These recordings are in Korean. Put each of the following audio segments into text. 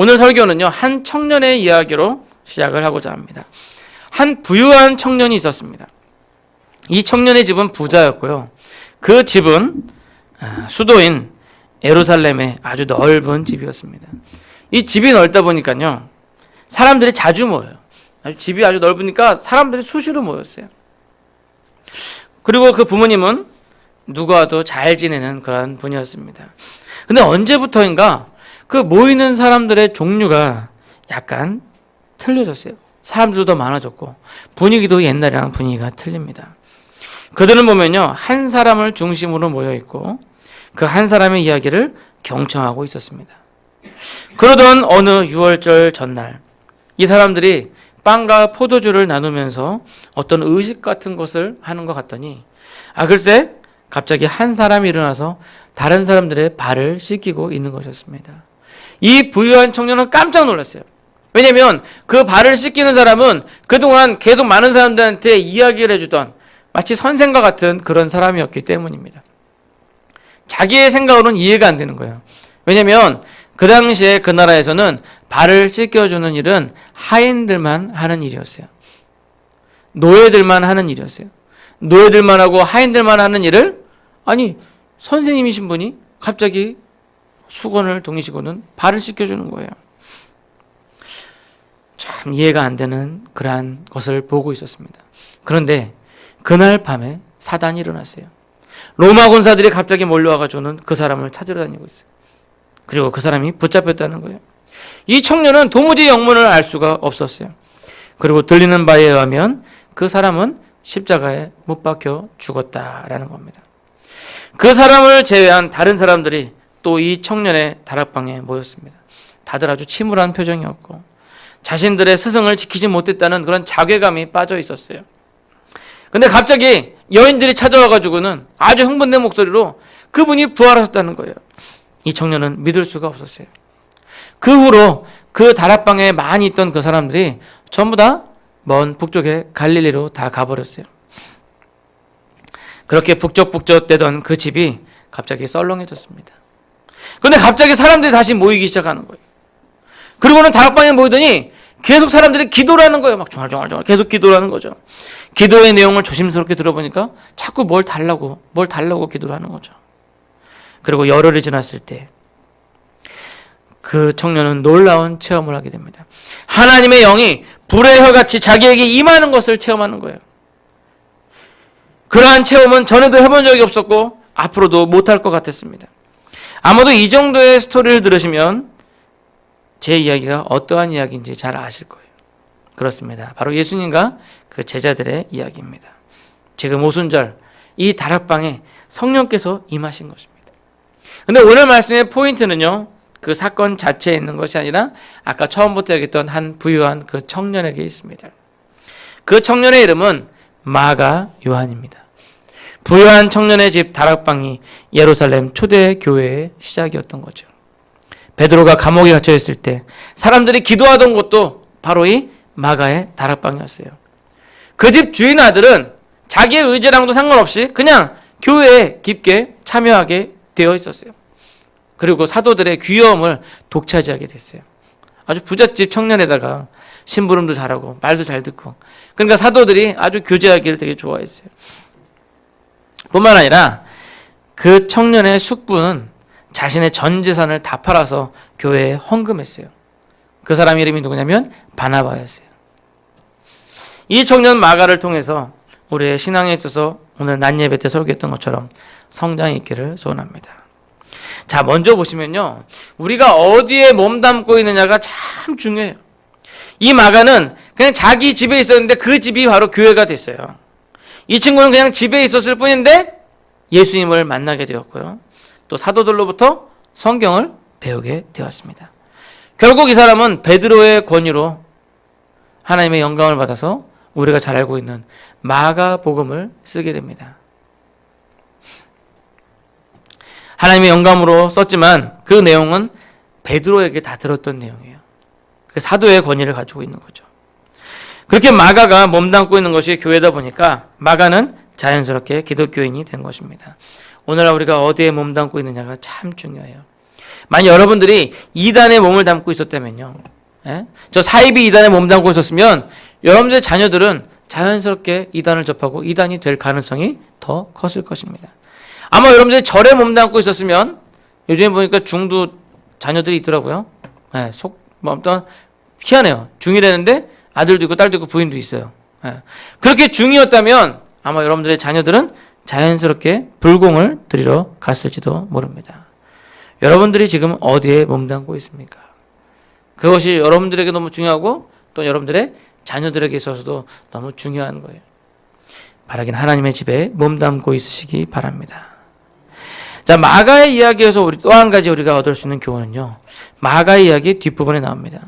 오늘 설교는요, 한 청년의 이야기로 시작을 하고자 합니다. 한 부유한 청년이 있었습니다. 이 청년의 집은 부자였고요. 그 집은 수도인 예루살렘의 아주 넓은 집이었습니다. 이 집이 넓다 보니까요, 사람들이 자주 모여요. 집이 아주 넓으니까 사람들이 수시로 모였어요. 그리고 그 부모님은 누구와도 잘 지내는 그런 분이었습니다. 근데 언제부터인가 그 모이는 사람들의 종류가 약간 틀려졌어요. 사람들도 더 많아졌고 분위기도 옛날이랑 분위기가 틀립니다. 그들은 보면요, 한 사람을 중심으로 모여있고 그 한 사람의 이야기를 경청하고 있었습니다. 그러던 어느 6월절 전날 이 사람들이 빵과 포도주를 나누면서 어떤 의식 같은 것을 하는 것 같더니 글쎄 갑자기 한 사람이 일어나서 다른 사람들의 발을 씻기고 있는 것이었습니다. 이 부유한 청년은 깜짝 놀랐어요. 왜냐하면 그 발을 씻기는 사람은 그동안 계속 많은 사람들한테 이야기를 해주던 마치 선생과 같은 그런 사람이었기 때문입니다. 자기의 생각으로는 이해가 안 되는 거예요. 왜냐하면 그 당시에 그 나라에서는 발을 씻겨주는 일은 하인들만 하는 일이었어요. 노예들만 하는 일이었어요. 노예들만 하고 하인들만 하는 일을 선생님이신 분이 갑자기 수건을 동이시고는 발을 씻겨주는 거예요. 참 이해가 안 되는 그러한 것을 보고 있었습니다. 그런데 그날 밤에 사단이 일어났어요. 로마 군사들이 갑자기 몰려와가지고는 그 사람을 찾으러 다니고 있어요. 그리고 그 사람이 붙잡혔다는 거예요. 이 청년은 도무지 영문을 알 수가 없었어요. 그리고 들리는 바에 의하면 그 사람은 십자가에 못 박혀 죽었다라는 겁니다. 그 사람을 제외한 다른 사람들이 또 이 청년의 다락방에 모였습니다. 다들 아주 침울한 표정이었고 자신들의 스승을 지키지 못했다는 그런 자괴감이 빠져 있었어요. 근데 갑자기 여인들이 찾아와가지고는 아주 흥분된 목소리로 그분이 부활하셨다는 거예요. 이 청년은 믿을 수가 없었어요. 그 후로 그 다락방에 많이 있던 그 사람들이 전부 다 먼 북쪽의 갈릴리로 다 가버렸어요. 그렇게 북적북적대던 그 집이 갑자기 썰렁해졌습니다. 그런데 갑자기 사람들이 다시 모이기 시작하는 거예요. 그리고는 다락방에 모이더니 계속 사람들이 기도를 하는 거예요. 막 중얼중얼 계속 기도를 하는 거죠. 기도의 내용을 조심스럽게 들어보니까 자꾸 뭘 달라고 기도를 하는 거죠. 그리고 열흘이 지났을 때 그 청년은 놀라운 체험을 하게 됩니다. 하나님의 영이 불의 혀같이 자기에게 임하는 것을 체험하는 거예요. 그러한 체험은 전에도 해본 적이 없었고 앞으로도 못할 것 같았습니다. 아마도 이 정도의 스토리를 들으시면 제 이야기가 어떠한 이야기인지 잘 아실 거예요. 그렇습니다. 바로 예수님과 그 제자들의 이야기입니다. 지금 오순절 이 다락방에 성령께서 임하신 것입니다. 근데 오늘 말씀의 포인트는요, 그 사건 자체에 있는 것이 아니라 아까 처음부터 얘기했던 한 부유한 그 청년에게 있습니다. 그 청년의 이름은 마가 요한입니다. 부유한 청년의 집 다락방이 예루살렘 초대 교회의 시작이었던 거죠. 베드로가 감옥에 갇혀 있을 때 사람들이 기도하던 곳도 바로 이 마가의 다락방이었어요. 그 집 주인 아들은 자기의 의지랑도 상관없이 그냥 교회에 깊게 참여하게 되어 있었어요. 그리고 사도들의 귀여움을 독차지하게 됐어요. 아주 부잣집 청년에다가 심부름도 잘하고 말도 잘 듣고, 그러니까 사도들이 아주 교제하기를 되게 좋아했어요. 뿐만 아니라 그 청년의 숙부는 자신의 전 재산을 다 팔아서 교회에 헌금했어요. 그 사람 이름이 누구냐면 바나바였어요. 이 청년 마가를 통해서 우리의 신앙에 있어서 오늘 낮 예배 때 설교했던 것처럼 성장이 있기를 소원합니다. 자, 먼저 보시면요, 우리가 어디에 몸담고 있느냐가 참 중요해요. 이 마가는 그냥 자기 집에 있었는데 그 집이 바로 교회가 됐어요. 이 친구는 그냥 집에 있었을 뿐인데 예수님을 만나게 되었고요, 또 사도들로부터 성경을 배우게 되었습니다. 결국 이 사람은 베드로의 권유로 하나님의 영감을 받아서 우리가 잘 알고 있는 마가복음을 쓰게 됩니다. 하나님의 영감으로 썼지만 그 내용은 베드로에게 다 들었던 내용이에요. 사도의 권위를 가지고 있는 거죠. 그렇게 마가가 몸담고 있는 것이 교회다 보니까 마가는 자연스럽게 기독교인이 된 것입니다. 오늘날 우리가 어디에 몸담고 있느냐가 참 중요해요. 만약 여러분들이 이단에 몸을 담고 있었다면요. 예? 저 사이비 이단에 몸 담고 있었으면 여러분들의 자녀들은 자연스럽게 이단을 접하고 이단이 될 가능성이 더 컸을 것입니다. 아마 여러분들이 절에 몸 담고 있었으면 요즘에 보니까 중도 자녀들이 있더라고요. 예, 어떤 희한해요. 중이라는데 아들도 있고 딸도 있고 부인도 있어요. 예. 그렇게 중이었다면 아마 여러분들의 자녀들은 자연스럽게 불공을 드리러 갔을지도 모릅니다. 여러분들이 지금 어디에 몸담고 있습니까? 그것이 여러분들에게 너무 중요하고 또 여러분들의 자녀들에게 있어서도 너무 중요한 거예요. 바라긴 하나님의 집에 몸담고 있으시기 바랍니다. 자, 마가의 이야기에서 우리 또 한 가지 우리가 얻을 수 있는 교훈은요. 마가의 이야기 뒷부분에 나옵니다.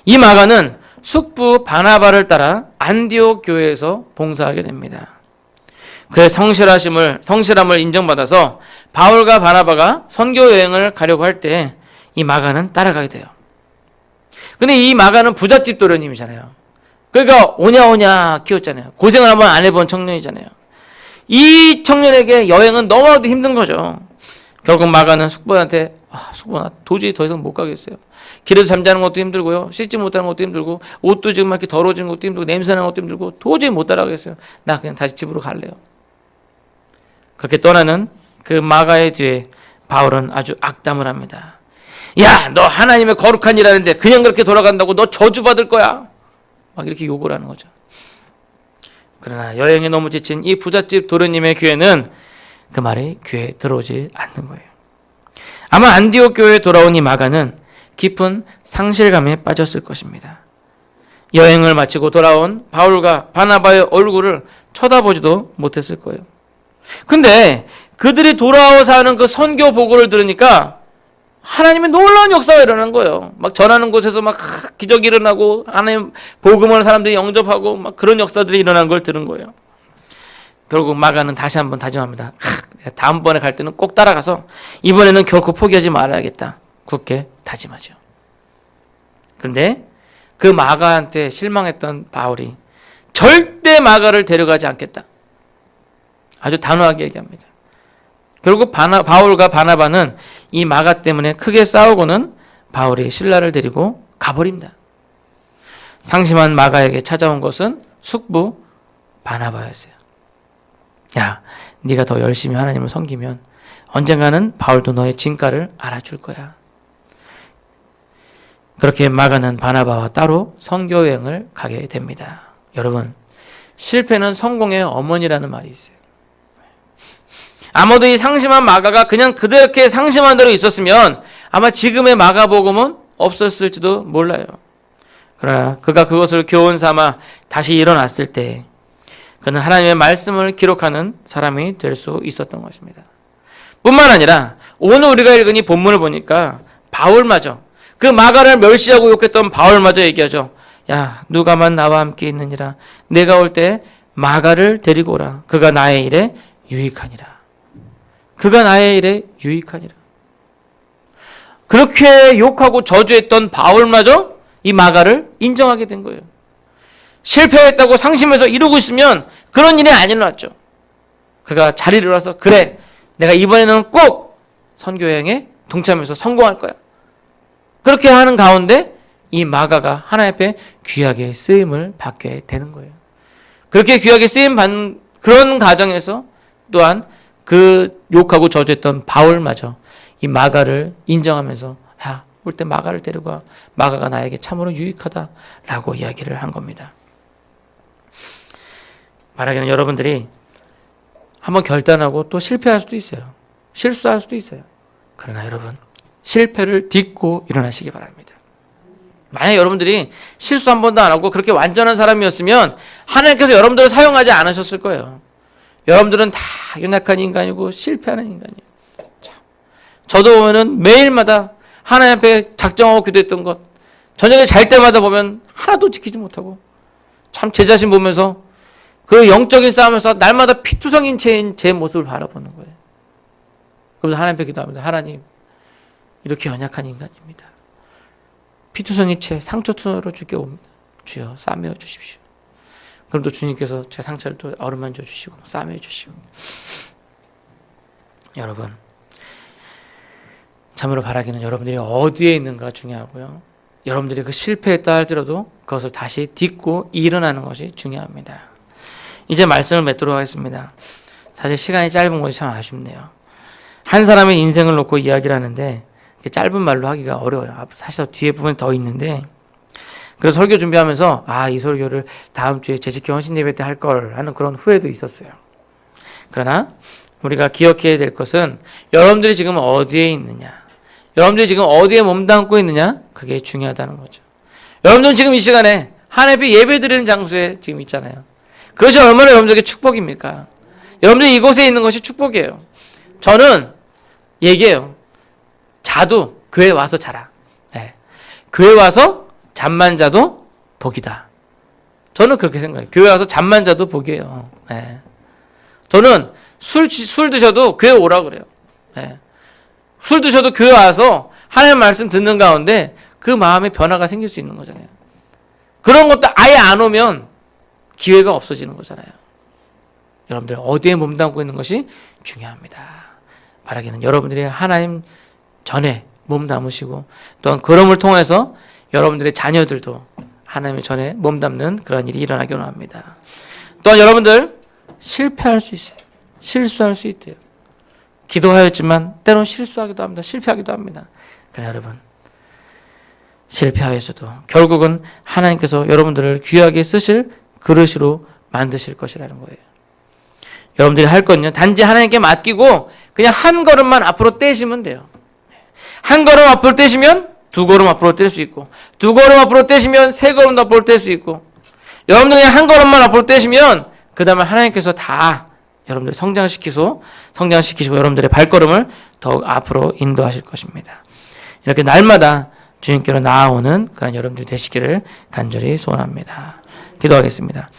이 마가는 숙부 바나바를 따라 안디옥 교회에서 봉사하게 됩니다. 그의 성실함을 인정받아서 바울과 바나바가 선교 여행을 가려고 할 때 이 마가는 따라가게 돼요. 근데 이 마가는 부잣집 도련님이잖아요. 그러니까 오냐 키웠잖아요. 고생을 한번 안 해본 청년이잖아요. 이 청년에게 여행은 너무나도 힘든 거죠. 결국 마가는 숙부한테 숙부 나 도저히 더 이상 못 가겠어요. 길에서 잠자는 것도 힘들고요. 씻지 못하는 것도 힘들고 옷도 지금 이렇게 더러워지는 것도 힘들고 냄새나는 것도 힘들고 도저히 못 따라가겠어요. 나 그냥 다시 집으로 갈래요. 그렇게 떠나는 그 마가의 뒤에 바울은 아주 악담을 합니다. 야, 너 하나님의 거룩한 일 하는데 그냥 그렇게 돌아간다고 너 저주받을 거야. 막 이렇게 욕을 하는 거죠. 그러나 여행에 너무 지친 이 부잣집 도련님의 교회는 그 말이 귀에 들어오지 않는 거예요. 아마 안디옥 교회에 돌아온 이 마가는 깊은 상실감에 빠졌을 것입니다. 여행을 마치고 돌아온 바울과 바나바의 얼굴을 쳐다보지도 못했을 거예요. 근데 그들이 돌아와서 하는 그 선교 보고를 들으니까 하나님의 놀라운 역사가 일어나는 거예요. 막 전하는 곳에서 막 기적이 일어나고 하나님 복음을 사람들이 영접하고 막 그런 역사들이 일어난 걸 들은 거예요. 결국 마가는 다시 한번 다짐합니다. 다음번에 갈 때는 꼭 따라가서 이번에는 결코 포기하지 말아야겠다. 굳게 다짐하죠. 그런데 그 마가한테 실망했던 바울이 절대 마가를 데려가지 않겠다. 아주 단호하게 얘기합니다. 결국 바울과 바나바는 이 마가 때문에 크게 싸우고는 바울이 신라를 데리고 가버립니다. 상심한 마가에게 찾아온 것은 숙부 바나바였어요. 야, 네가 더 열심히 하나님을 섬기면 언젠가는 바울도 너의 진가를 알아줄 거야. 그렇게 마가는 바나바와 따로 선교 여행을 가게 됩니다. 여러분, 실패는 성공의 어머니라는 말이 있어요. 아마도 이 상심한 마가가 그냥 그렇게 상심한 대로 있었으면 아마 지금의 마가복음은 없었을지도 몰라요. 그러나 그가 그것을 교훈 삼아 다시 일어났을 때 그는 하나님의 말씀을 기록하는 사람이 될 수 있었던 것입니다. 뿐만 아니라 오늘 우리가 읽은 이 본문을 보니까 바울마저 그 마가를 멸시하고 욕했던 바울마저 얘기하죠. 야, 누가만 나와 함께 있느니라. 내가 올 때 마가를 데리고 오라. 그가 나의 일에 유익하니라. 그가 나의 일에 유익하니라. 그렇게 욕하고 저주했던 바울마저 이 마가를 인정하게 된 거예요. 실패했다고 상심해서 이러고 있으면 그런 일이 안 일어났죠. 그가 자리를 일어나서 그래, 내가 이번에는 꼭 선교여행에 동참해서 성공할 거야. 그렇게 하는 가운데 이 마가가 하나님 앞에 귀하게 쓰임을 받게 되는 거예요. 그렇게 귀하게 쓰임 받는 그런 가정에서 또한 그 욕하고 저주했던 바울마저 이 마가를 인정하면서 야, 올 때 마가를 데리고 와. 마가가 나에게 참으로 유익하다라고 이야기를 한 겁니다. 말하기는 여러분들이 한번 결단하고 또 실패할 수도 있어요. 실수할 수도 있어요. 그러나 여러분, 실패를 딛고 일어나시기 바랍니다. 만약 여러분들이 실수 한 번도 안 하고 그렇게 완전한 사람이었으면 하나님께서 여러분들을 사용하지 않으셨을 거예요. 여러분들은 다 연약한 인간이고 실패하는 인간이에요. 저도 보면은 매일마다 하나님 앞에 작정하고 기도했던 것, 저녁에 잘 때마다 보면 하나도 지키지 못하고 참 제 자신 보면서 그 영적인 싸움에서 날마다 피투성인 채인 제 모습을 바라보는 거예요. 그래서 하나님 앞에 기도합니다. 하나님, 이렇게 연약한 인간입니다. 피투성인 채 상처투성으로 주께 옵니다. 주여 싸매어 주십시오. 그럼 또 주님께서 제 상처를 또 어루만져 주시고 싸매어 주시고. 여러분, 참으로 바라기는 여러분들이 어디에 있는가 중요하고요. 여러분들이 그 실패했다 할지라도 그것을 다시 딛고 일어나는 것이 중요합니다. 이제 말씀을 맺도록 하겠습니다. 사실 시간이 짧은 것이 참 아쉽네요. 한 사람의 인생을 놓고 이야기를 하는데 짧은 말로 하기가 어려워요. 사실 뒤에 부분이 더 있는데, 그래서 설교 준비하면서 이 설교를 다음 주에 재직교 헌신 예배 때 할 걸 하는 그런 후회도 있었어요. 그러나 우리가 기억해야 될 것은 여러분들이 지금 어디에 있느냐, 여러분들이 지금 어디에 몸담고 있느냐, 그게 중요하다는 거죠. 여러분들은 지금 이 시간에 하나님 예배 드리는 장소에 지금 있잖아요. 그것이 얼마나 여러분들에게 축복입니까? 여러분들이 이곳에 있는 것이 축복이에요. 저는 얘기해요. 자도 교회 와서 자라. 네. 교회 와서 잠만 자도 복이다. 저는 그렇게 생각해요. 교회 와서 잠만 자도 복이에요. 네. 저는 술 드셔도 교회 오라고 그래요. 네. 술 드셔도 교회 와서 하나님 말씀 듣는 가운데 그 마음에 변화가 생길 수 있는 거잖아요. 그런 것도 아예 안 오면 기회가 없어지는 거잖아요. 여러분들 어디에 몸담고 있는 것이 중요합니다. 바라기는 여러분들이 하나님 전에 몸담으시고, 또한 그럼을 통해서 여러분들의 자녀들도 하나님의 전에 몸담는 그런 일이 일어나기 원합니다. 또한 여러분들 실패할 수 있어요. 실수할 수 있대요. 기도하였지만 때론 실수하기도 합니다. 실패하기도 합니다. 그러나 여러분, 실패하였어도 결국은 하나님께서 여러분들을 귀하게 쓰실 그릇으로 만드실 것이라는 거예요. 여러분들이 할 건요, 단지 하나님께 맡기고 그냥 한 걸음만 앞으로 떼시면 돼요. 한 걸음 앞으로 떼시면 두 걸음 앞으로 뗄 수 있고, 두 걸음 앞으로 떼시면 세 걸음 앞으로 뗄 수 있고, 여러분들 그냥 한 걸음만 앞으로 떼시면 그 다음에 하나님께서 다 여러분들 성장시키시고 여러분들의 발걸음을 더욱 앞으로 인도하실 것입니다. 이렇게 날마다 주님께로 나아오는 그런 여러분들 되시기를 간절히 소원합니다. 기도하겠습니다.